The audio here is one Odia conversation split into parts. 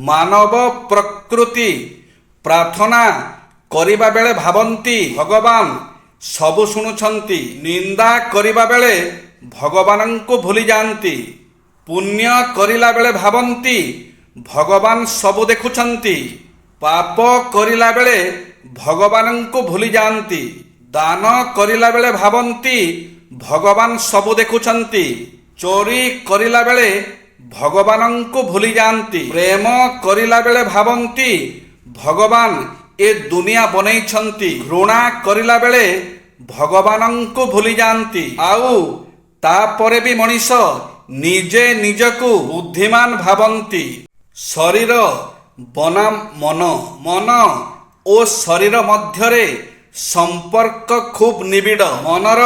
ମାନବ ପ୍ରକୃତି ପ୍ରାର୍ଥନା କରିବା ବେଳେ ଭାବନ୍ତି ଭଗବାନ ସବୁ ଶୁଣୁଛନ୍ତି। ନିନ୍ଦା କରିବା ବେଳେ ଭଗବାନଙ୍କୁ ଭୁଲି ଯାଆନ୍ତି। ପୁଣ୍ୟ କରିଲା ବେଳେ ଭାବନ୍ତି ଭଗବାନ ସବୁ ଦେଖୁଛନ୍ତି। ପାପ କରିଲା ବେଳେ ଭଗବାନଙ୍କୁ ଭୁଲି ଯାଆନ୍ତି। ଦାନ କରିଲା ବେଳେ ଭାବନ୍ତି ଭଗବାନ ସବୁ ଦେଖୁଛନ୍ତି। ଚୋରି କରିଲା ବେଳେ ଭଗବାନଙ୍କୁ ଭୁଲି ଯାଆନ୍ତି। ପ୍ରେମ କରିଲା ବେଳେ ଭାବନ୍ତି ଭଗବାନ ଏ ଦୁନିଆ ବନେଇଛନ୍ତି। ଘୃଣା କରିଲା ବେଳେ ଭଗବାନଙ୍କୁ ଭୁଲି ଯାଆନ୍ତି। ଆଉ ତାପରେ ବି ମଣିଷ ନିଜେ ନିଜକୁ ବୁଦ୍ଧିମାନ ଭାବନ୍ତି। ଶରୀର ବନାମ ମନ, ମନ ଓ ଶରୀର ମଧ୍ୟରେ ସମ୍ପର୍କ ଖୁବ୍ ନିବିଡ଼। ମନର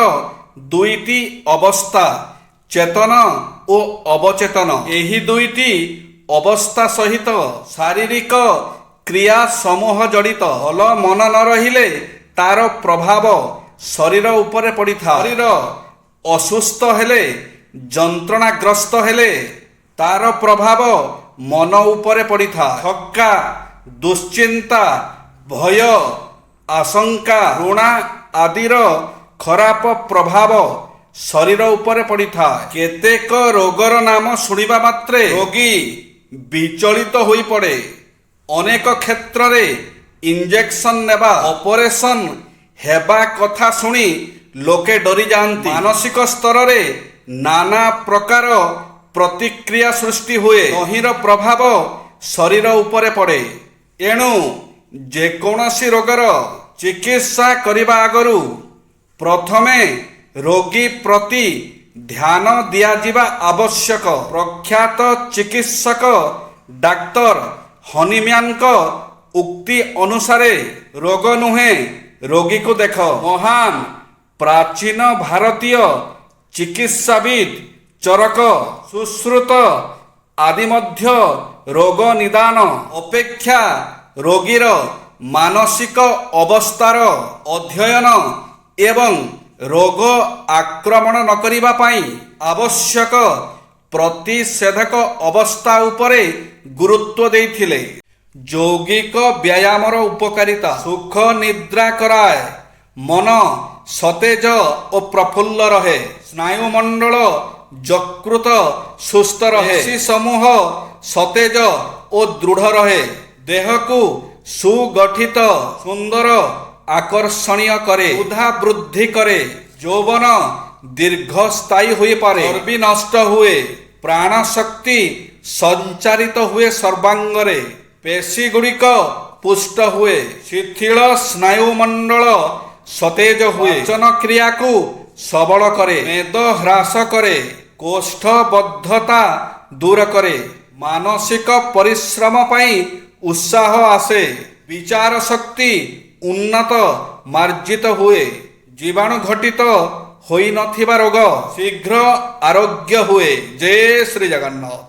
ଦୁଇଟି ଅବସ୍ଥା, ଚେତନ ଓ ଅବଚେତନ। ଏହି ଦୁଇଟି ଅବସ୍ଥା ସହିତ ଶାରୀରିକ କ୍ରିୟା ସମୂହ ଜଡ଼ିତ। ଭଲ ମନ ନ ରହିଲେ ତାର ପ୍ରଭାବ ଶରୀର ଉପରେ ପଡ଼ିଥାଏ। ଶରୀର ଅସୁସ୍ଥ ହେଲେ, ଯନ୍ତ୍ରଣାଗ୍ରସ୍ତ ହେଲେ ତାର ପ୍ରଭାବ ମନ ଉପରେ ପଡ଼ିଥାଏ। ଥକ୍କା, ଦୁଶ୍ଚିନ୍ତା, ଭୟ, ଆଶଙ୍କା, ଘୃଣା ଆଦିର ଖରାପ ପ୍ରଭାବ ଶରୀର ଉପରେ ପଡ଼ିଥାଏ। କେତେକ ରୋଗର ନାମ ଶୁଣିବା ମାତ୍ରେ ରୋଗୀ ବିଚଳିତ ହୋଇପଡ଼େ। ଅନେକ କ୍ଷେତ୍ରରେ ଇଞ୍ଜେକ୍ସନ ନେବା, ଅପରେସନ ହେବା କଥା ଶୁଣି ଲୋକେ ଡରିଯାଆନ୍ତି। ମାନସିକ ସ୍ତରରେ ନାନା ପ୍ରକାର ପ୍ରତିକ୍ରିୟା ସୃଷ୍ଟି ହୁଏ। ତହିଁର ପ୍ରଭାବ ଶରୀର ଉପରେ ପଡ଼େ। ଏଣୁ ଯେକୌଣସି ରୋଗର ଚିକିତ୍ସା କରିବା ଆଗରୁ ପ୍ରଥମେ ରୋଗୀ ପ୍ରତି ଧ୍ୟାନ ଦିଆଯିବା ଆବଶ୍ୟକ। ପ୍ରଖ୍ୟାତ ଚିକିତ୍ସକ ଡାକ୍ତର ହନିମ୍ୟାନଙ୍କ ଉକ୍ତି ଅନୁସାରେ ରୋଗ ନୁହେଁ ରୋଗୀକୁ ଦେଖ। ମହାନ ପ୍ରାଚୀନ ଭାରତୀୟ ଚିକିତ୍ସାବିଦ୍ ଚରକ, ସୁଶ୍ରୁତ ଆଦି ମଧ୍ୟ ରୋଗ ନିଦାନ ଅପେକ୍ଷା ରୋଗୀର ମାନସିକ ଅବସ୍ଥାର ଅଧ୍ୟୟନ ଏବଂ ରୋଗ ଆକ୍ରମଣ ନ କରିବା ପାଇଁ ଆବଶ୍ୟକ ପ୍ରତିଷେଧକ ଅବସ୍ଥା ଉପରେ ଗୁରୁତ୍ୱ ଦେଇଥିଲେ। ଯୌଗିକ ବ୍ୟାୟାମର ଉପକାରିତା। ସୁଖ ନିଦ୍ରା କରାଏ। ମନ ସତେଜ ଓ ପ୍ରଫୁଲ୍ଲ ରହେ। ସ୍ନାୟୁମଣ୍ଡଳ ଯକୃତ ସୁସ୍ଥ ରହେ। ପେଶୀ ସମୂହ ସତେଜ ଓ ଦୃଢ଼ ରହେ। ଦେହକୁ ସୁଗଠିତ, ସୁନ୍ଦର, ଆକର୍ଷଣୀୟ କରେ। ବୁଦ୍ଧା ବୃଦ୍ଧି କରେ। ଯୌବନ ଦୀର୍ଘସ୍ଥାୟୀ ହୋଇପାରେ। ଚର୍ବି ନଷ୍ଟ ହୁଏ। ପ୍ରାଣ ଶକ୍ତି ସଞ୍ଚାରିତ ହୁଏ ସର୍ବାଙ୍ଗରେ। ପେଶୀଗୁଡ଼ିକ ପୁଷ୍ଟ ହୁଏ। ଶିଥିଳ ସ୍ନାୟୁମଣ୍ଡଳ ସତେଜ ହୁଏ। ପାଚନ କ୍ରିୟାକୁ ସବଳ କରେ। ମେଦ ହ୍ରାସ କରେ। କୋଷ୍ଠବଦ୍ଧତା ଦୂର କରେ। ମାନସିକ ପରିଶ୍ରମ ପାଇଁ ଉତ୍ସାହ ଆସେ। ବିଚାର ଶକ୍ତି ଉନ୍ନତ ମାର୍ଜିତ ହୁଏ। ଜୀବାଣୁ ଘଟିତ ହୋଇନଥିବା ରୋଗ ଶୀଘ୍ର ଆରୋଗ୍ୟ ହୁଏ। ଜୟ ଶ୍ରୀ ଜଗନ୍ନାଥ।